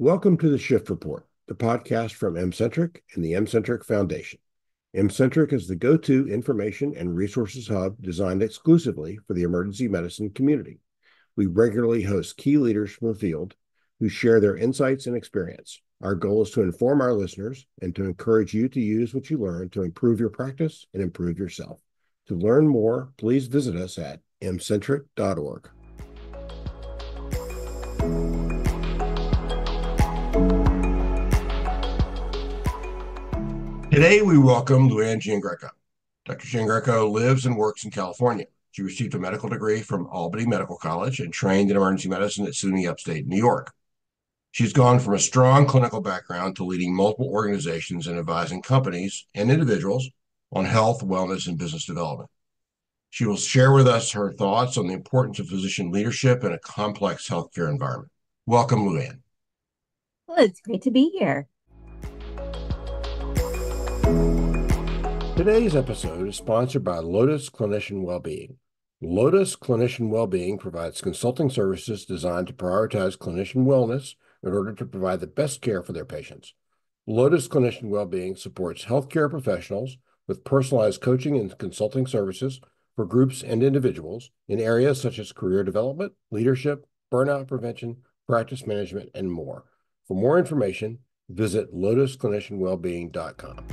Welcome to the Shift Report, the podcast from MCentric and the MCentric Foundation. MCentric is the go-to information and resources hub designed exclusively for the emergency medicine community. We regularly host key leaders from the field who share their insights and experience. Our goal is to inform our listeners and to encourage you to use what you learn to improve your practice and improve yourself. To learn more, please visit us at mcentric.org. Today, we welcome LouAnne Giangreco. Dr. Giangreco lives and works in California. She received a medical degree from Albany Medical College and trained in emergency medicine at SUNY Upstate New York. She's gone from a strong clinical background to leading multiple organizations and advising companies and individuals on health, wellness, and business development. She will share with us her thoughts on the importance of physician leadership in a complex healthcare environment. Welcome, LouAnne. Well, it's great to be here. Today's episode is sponsored by Lotus Clinician Wellbeing. Lotus Clinician Wellbeing provides consulting services designed to prioritize clinician wellness in order to provide the best care for their patients. Lotus Clinician Wellbeing supports healthcare professionals with personalized coaching and consulting services for groups and individuals in areas such as career development, leadership, burnout prevention, practice management, and more. For more information, visit lotusclinicianwellbeing.com.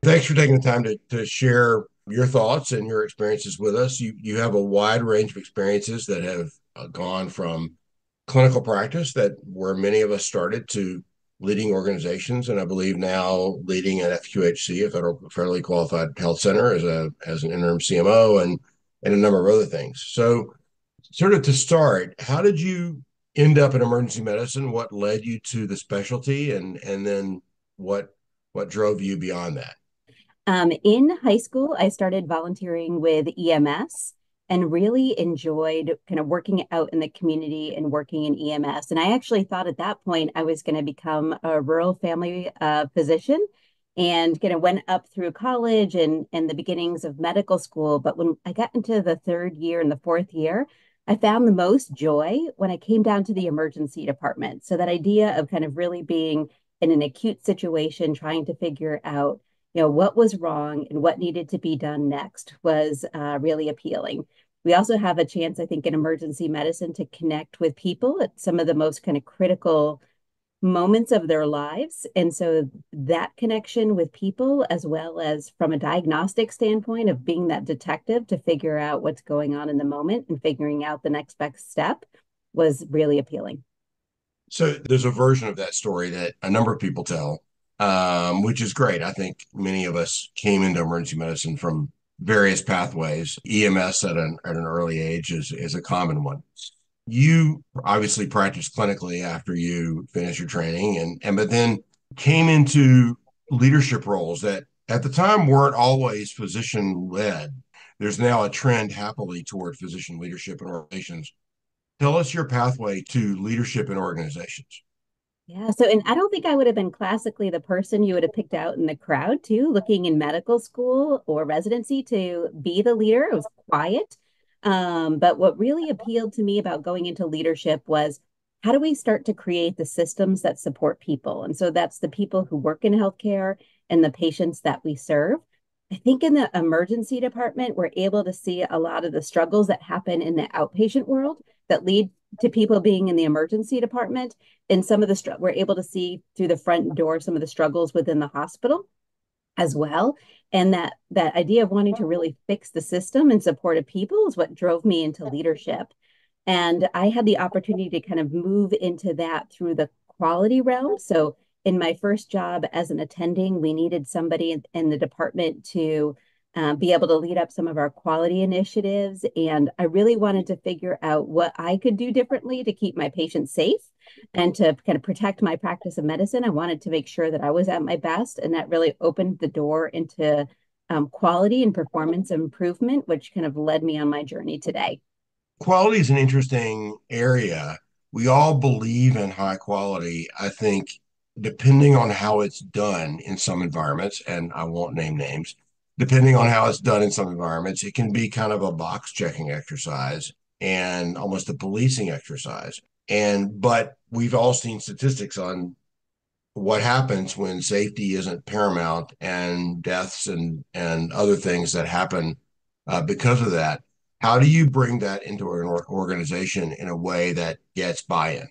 Thanks for taking the time to share your thoughts and your experiences with us. You have a wide range of experiences that have gone from clinical practice, that where many of us started, to leading organizations, and I believe now leading an FQHC, a federally qualified health center, as an interim CMO, and a number of other things. So, sort of to start, how did you end up in emergency medicine? What led you to the specialty, and then what drove you beyond that? In high school, I started volunteering with EMS and really enjoyed kind of working out in the community and working in EMS. And I actually thought at that point I was going to become a rural family physician and kind of went up through college and the beginnings of medical school. But when I got into the third year and the fourth year, I found the most joy when I came down to the emergency department. So that idea of kind of really being in an acute situation, trying to figure out what was wrong and what needed to be done next was really appealing. We also have a chance, I think, in emergency medicine to connect with people at some of the most kind of critical moments of their lives. And so that connection with people, as well as from a diagnostic standpoint of being that detective to figure out what's going on in the moment and figuring out the next best step, was really appealing. So there's a version of that story that a number of people tell, which is great. I think many of us came into emergency medicine from various pathways. EMS at an early age is a common one. You obviously practiced clinically after you finished your training, but then came into leadership roles that at the time weren't always physician led. There's now a trend happily toward physician leadership in organizations. Tell us your pathway to leadership in organizations. Yeah. So, and I don't think I would have been classically the person you would have picked out in the crowd too, looking in medical school or residency to be the leader. It was quiet. But what really appealed to me about going into leadership was how do we start to create the systems that support people? And so that's the people who work in healthcare and the patients that we serve. I think in the emergency department, we're able to see a lot of the struggles that happen in the outpatient world that lead to people being in the emergency department. And some of the we're able to see through the front door some of the struggles within the hospital as well. And that idea of wanting to really fix the system and support of people is what drove me into leadership. And I had the opportunity to kind of move into that through the quality realm. So in my first job as an attending, we needed somebody in the department to be able to lead up some of our quality initiatives. And I really wanted to figure out what I could do differently to keep my patients safe and to kind of protect my practice of medicine. I wanted to make sure that I was at my best. And that really opened the door into quality and performance improvement, which kind of led me on my journey today. Quality is an interesting area. We all believe in high quality. I think depending on how it's done in some environments, and I won't name names, depending on how it's done in some environments, it can be kind of a box checking exercise. and almost a policing exercise. But we've all seen statistics on what happens when safety isn't paramount, and deaths and other things that happen because of that. How do you bring that into an organization in a way that gets buy-in?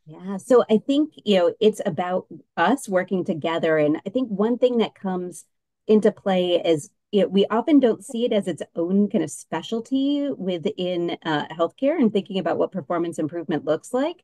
Yeah, so I think, it's about us working together. And I think one thing that comes into play is, we often don't see it as its own kind of specialty within healthcare and thinking about what performance improvement looks like.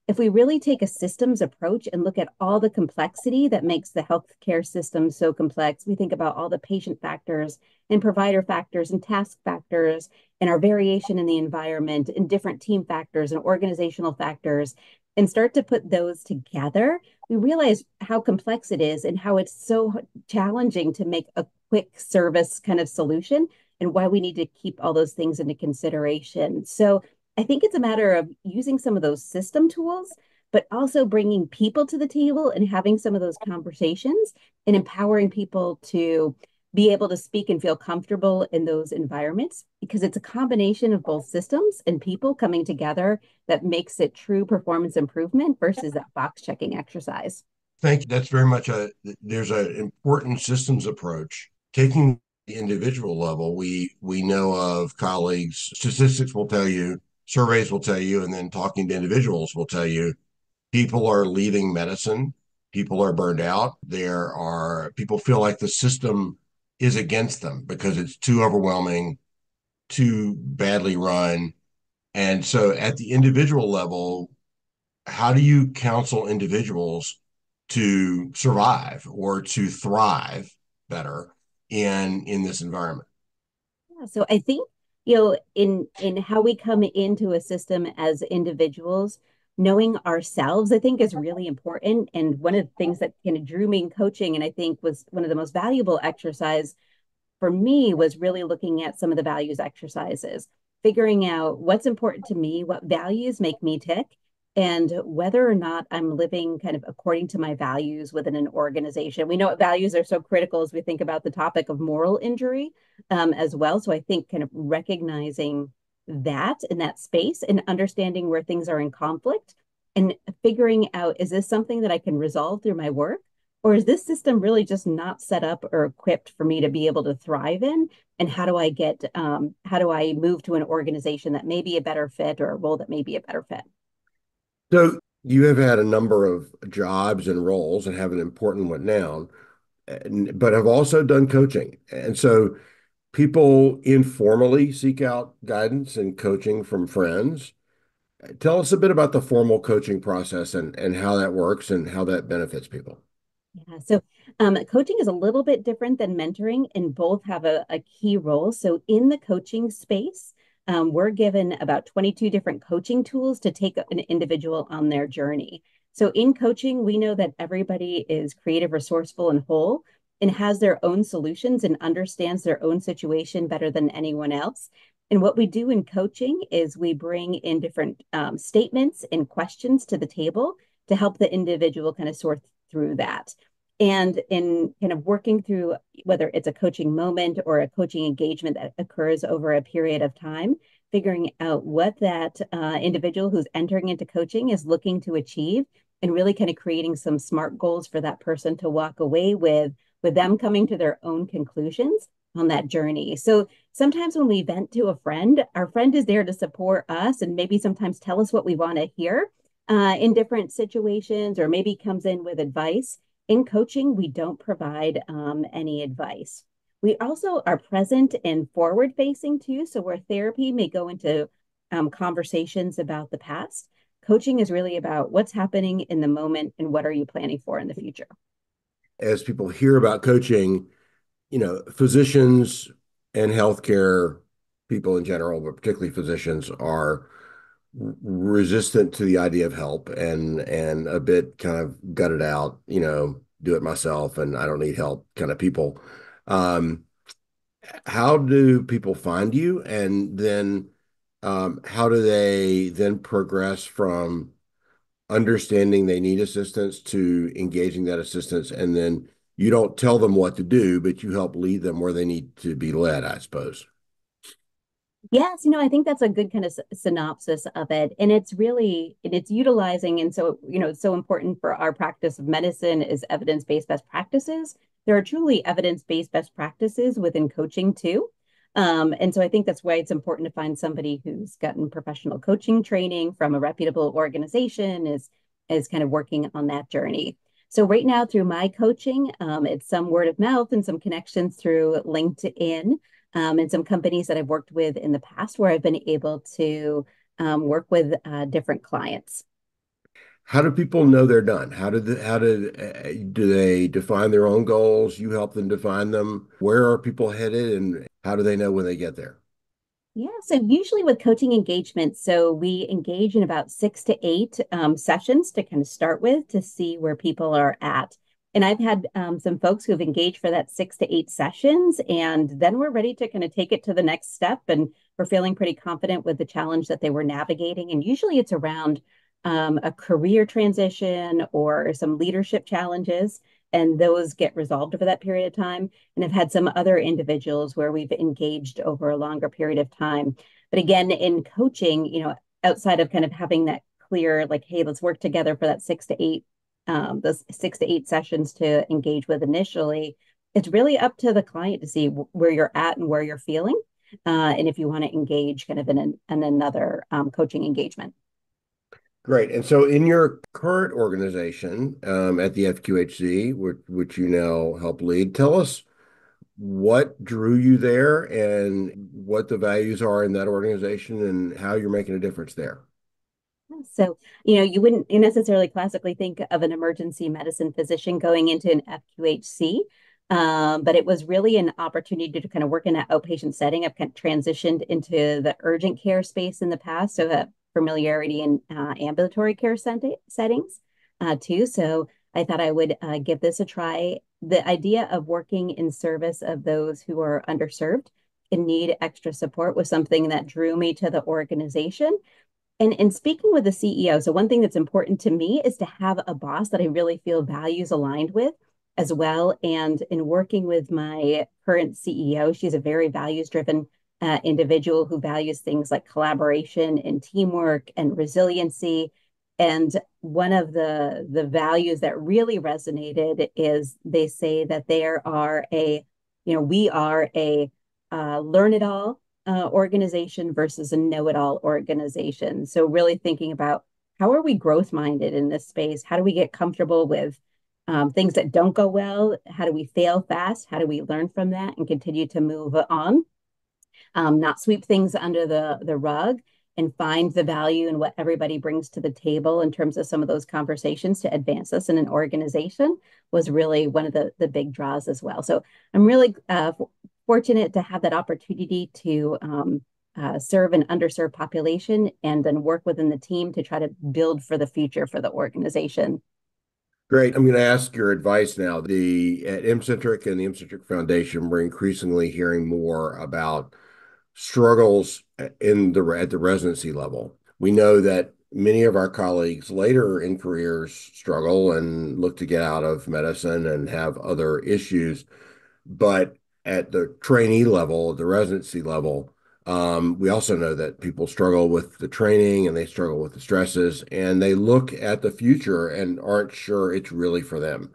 If we really take a systems approach and look at all the complexity that makes the healthcare system so complex, we think about all the patient factors and provider factors and task factors and our variation in the environment and different team factors and organizational factors and start to put those together, we realize how complex it is and how it's so challenging to make a quick service kind of solution and why we need to keep all those things into consideration. So I think it's a matter of using some of those system tools, but also bringing people to the table and having some of those conversations and empowering people to be able to speak and feel comfortable in those environments because it's a combination of both systems and people coming together that makes it true performance improvement versus that box checking exercise. Thank you. That's very much there's an important systems approach. Taking the individual level, we know of colleagues, statistics will tell you, surveys will tell you, and then talking to individuals will tell you people are leaving medicine, people are burned out. There are people feel like the system is against them because it's too overwhelming, too badly run. And so at the individual level, how do you counsel individuals to survive or to thrive better in this environment? Yeah, so I think, in how we come into a system as individuals, knowing ourselves, I think is really important. And one of the things that kind of drew me in coaching, and I think was one of the most valuable exercise for me was really looking at some of the values exercises, figuring out what's important to me, what values make me tick, and whether or not I'm living kind of according to my values within an organization. We know what values are so critical as we think about the topic of moral injury as well. So I think kind of recognizing that in that space and understanding where things are in conflict and figuring out, is this something that I can resolve through my work? Or is this system really just not set up or equipped for me to be able to thrive in? And how do I move to an organization that may be a better fit or a role that may be a better fit? So you have had a number of jobs and roles and have an important one now, but have also done coaching. And so people informally seek out guidance and coaching from friends. Tell us a bit about the formal coaching process and how that works and how that benefits people. Yeah, so coaching is a little bit different than mentoring, and both have a key role. So, in the coaching space, we're given about 22 different coaching tools to take an individual on their journey. So, in coaching, we know that everybody is creative, resourceful, and whole and has their own solutions and understands their own situation better than anyone else. And what we do in coaching is we bring in different statements and questions to the table to help the individual kind of sort through that. And in kind of working through whether it's a coaching moment or a coaching engagement that occurs over a period of time, figuring out what that individual who's entering into coaching is looking to achieve and really kind of creating some smart goals for that person to walk away with them coming to their own conclusions on that journey. So sometimes when we vent to a friend, our friend is there to support us and maybe sometimes tell us what we want to hear in different situations, or maybe comes in with advice. In coaching, we don't provide any advice. We also are present and forward facing too. So, where therapy may go into conversations about the past, coaching is really about what's happening in the moment and what are you planning for in the future. As people hear about coaching, physicians and healthcare people in general, but particularly physicians, are resistant to the idea of help and a bit kind of gutted out, do it myself and I don't need help kind of people. Um, how do people find you? And then how do they then progress from understanding they need assistance to engaging that assistance? And then you don't tell them what to do, but you help lead them where they need to be led, I suppose. Yes, I think that's a good kind of synopsis of it. And it's really, and it's utilizing, and so, it's so important for our practice of medicine is evidence-based best practices. There are truly evidence-based best practices within coaching too. And so I think that's why it's important to find somebody who's gotten professional coaching training from a reputable organization, is kind of working on that journey. So right now through my coaching, it's some word of mouth and some connections through LinkedIn, and some companies that I've worked with in the past where I've been able to work with different clients. How do people know they're done? Do they define their own goals? You help them define them. Where are people headed, and how do they know when they get there? Yeah, so usually with coaching engagement, so we engage in about 6 to 8 sessions to kind of start with to see where people are at. And I've had some folks who've engaged for that 6 to 8 sessions, and then we're ready to kind of take it to the next step. And we're feeling pretty confident with the challenge that they were navigating. And usually it's around a career transition or some leadership challenges, and those get resolved over that period of time. And I've had some other individuals where we've engaged over a longer period of time. But again, in coaching, outside of kind of having that clear, like, hey, let's work together for that 6 to 8, those 6 to 8 sessions to engage with initially, it's really up to the client to see where you're at and where you're feeling. And if you want to engage kind of in another coaching engagement. Great. And so, in your current organization at the FQHC, which you now help lead, tell us what drew you there and what the values are in that organization and how you're making a difference there. So, you wouldn't necessarily classically think of an emergency medicine physician going into an FQHC, but it was really an opportunity to kind of work in that outpatient setting. I've kind of transitioned into the urgent care space in the past, so that familiarity in ambulatory care settings too. So I thought I would give this a try. The idea of working in service of those who are underserved and need extra support was something that drew me to the organization. And in speaking with the CEO, so one thing that's important to me is to have a boss that I really feel values aligned with as well. And in working with my current CEO, she's a very values driven individual who values things like collaboration and teamwork and resiliency. And one of the values that really resonated is they say that there are we are a learn it all organization versus a know-it-all organization. So really thinking about how are we growth minded in this space? How do we get comfortable with things that don't go well? How do we fail fast? How do we learn from that and continue to move on? Not sweep things under the rug, and find the value in what everybody brings to the table in terms of some of those conversations to advance us in an organization was really one of the big draws as well. So I'm really fortunate to have that opportunity to serve an underserved population and then work within the team to try to build for the future for the organization. Great. I'm going to ask your advice now. The at MCentric and the MCentric Foundation, we're increasingly hearing more about struggles at the residency level. We know that many of our colleagues later in careers struggle and look to get out of medicine and have other issues. But at the trainee level, the residency level, we also know that people struggle with the training and they struggle with the stresses and they look at the future and aren't sure it's really for them.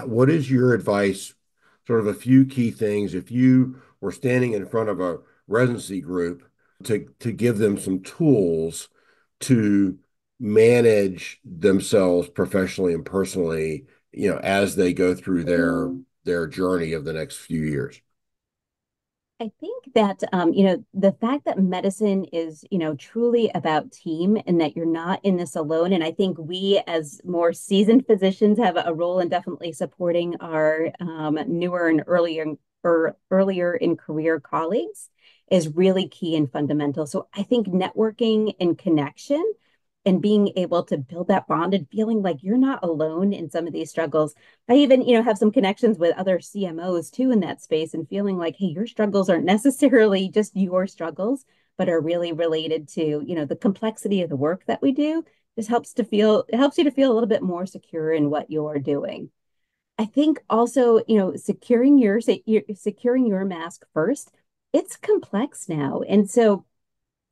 What is your advice? Sort of a few key things. If you were standing in front of a residency group to give them some tools to manage themselves professionally and personally, as they go through their journey of the next few years. I think that the fact that medicine is, truly about team and that you're not in this alone. And I think we, as more seasoned physicians, have a role in definitely supporting our newer and earlier in career colleagues is really key and fundamental. So I think networking and connection and being able to build that bond and feeling like you're not alone in some of these struggles. I even, have some connections with other CMOs too in that space and feeling like, hey, your struggles aren't necessarily just your struggles, but are really related to, the complexity of the work that we do. Just it helps you to feel a little bit more secure in what you're doing. I think also, securing your mask first. It's complex now. And so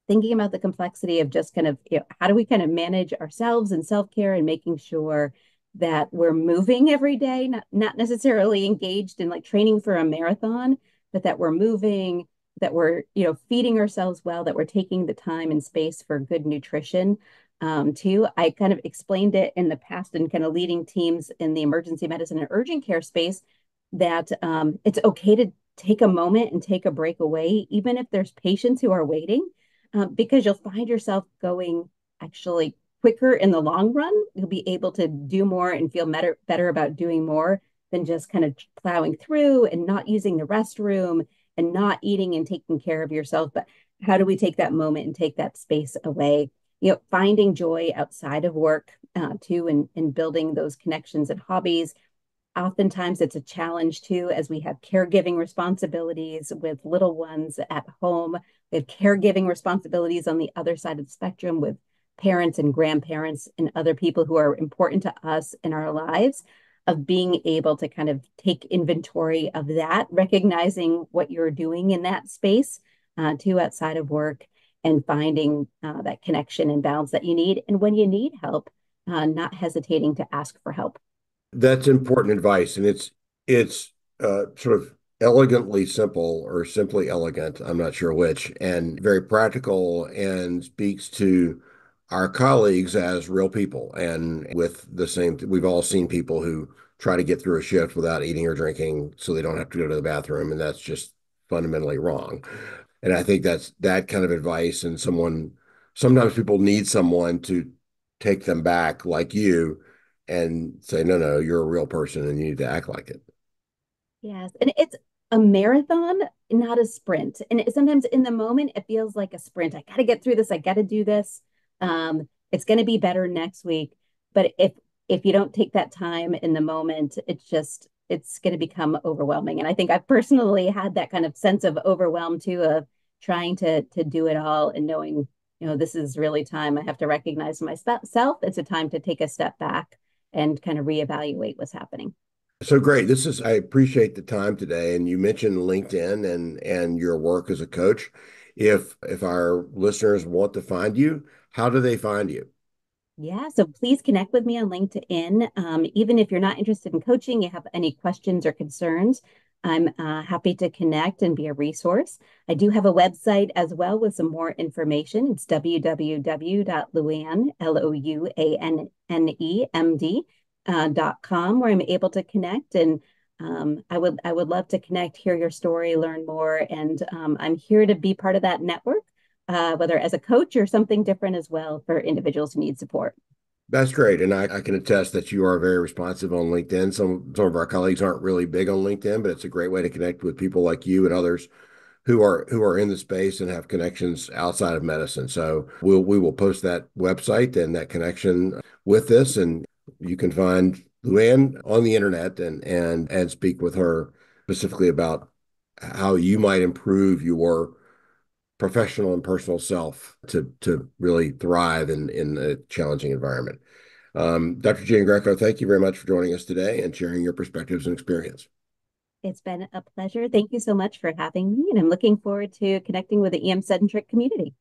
thinking about the complexity of just kind of, how do we kind of manage ourselves and self-care and making sure that we're moving every day, not necessarily engaged in like training for a marathon, but that we're moving, that we're, feeding ourselves well, that we're taking the time and space for good nutrition. Too, I kind of explained it in the past and kind of leading teams in the emergency medicine and urgent care space that it's okay to take a moment and take a break away, even if there's patients who are waiting, because you'll find yourself going actually quicker in the long run. You'll be able to do more and feel better about doing more than just kind of plowing through and not using the restroom and not eating and taking care of yourself. But how do we take that moment and take that space away? Finding joy outside of work too, and building those connections and hobbies. Oftentimes it's a challenge too, as we have caregiving responsibilities with little ones at home. We have caregiving responsibilities on the other side of the spectrum with parents and grandparents and other people who are important to us in our lives, of being able to kind of take inventory of that, recognizing what you're doing in that space too outside of work, and finding that connection and balance that you need. And when you need help, not hesitating to ask for help. That's important advice, and it's sort of elegantly simple or simply elegant. I'm not sure which, and very practical, and speaks to our colleagues as real people. And with the same, we've all seen people who try to get through a shift without eating or drinking, so they don't have to go to the bathroom, and that's just fundamentally wrong. And I think that's that kind of advice, and sometimes people need someone to take them back, like you, and say, no, no, you're a real person and you need to act like it. Yes, and it's a marathon, not a sprint. And sometimes in the moment, it feels like a sprint. I got to get through this. I got to do this. It's going to be better next week. But if you don't take that time in the moment, it's going to become overwhelming. And I think I've personally had that kind of sense of overwhelm too, of trying to do it all and knowing, this is really time. I have to recognize myself. It's a time to take a step back and kind of reevaluate what's happening. So great. I appreciate the time today. And you mentioned LinkedIn and your work as a coach. If our listeners want to find you, how do they find you? Yeah, so please connect with me on LinkedIn. Even if you're not interested in coaching, you have any questions or concerns, I'm happy to connect and be a resource. I do have a website as well with some more information. It's www.louanne, LOUANNEMD.com, where I'm able to connect. And I would love to connect, hear your story, learn more. And I'm here to be part of that network, whether as a coach or something different as well for individuals who need support. That's great. And I can attest that you are very responsive on LinkedIn. Some of our colleagues aren't really big on LinkedIn, but it's a great way to connect with people like you and others who are in the space and have connections outside of medicine. So we will post that website and that connection with this, and you can find LouAnne on the internet and speak with her specifically about how you might improve your professional and personal self to really thrive in a challenging environment. Dr. Giangreco, thank you very much for joining us today and sharing your perspectives and experience. It's been a pleasure. Thank you so much for having me, and I'm looking forward to connecting with the EM-centric community.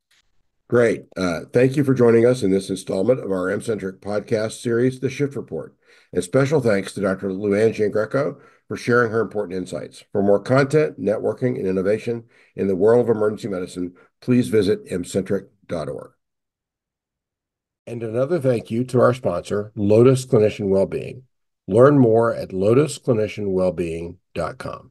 Great. Thank you for joining us in this installment of our M-Centric podcast series, The Shift Report. And special thanks to Dr. LouAnne Giangreco for sharing her important insights. For more content, networking, and innovation in the world of emergency medicine, please visit mcentric.org. And another thank you to our sponsor, Lotus Clinician Wellbeing. Learn more at lotusclinicianwellbeing.com.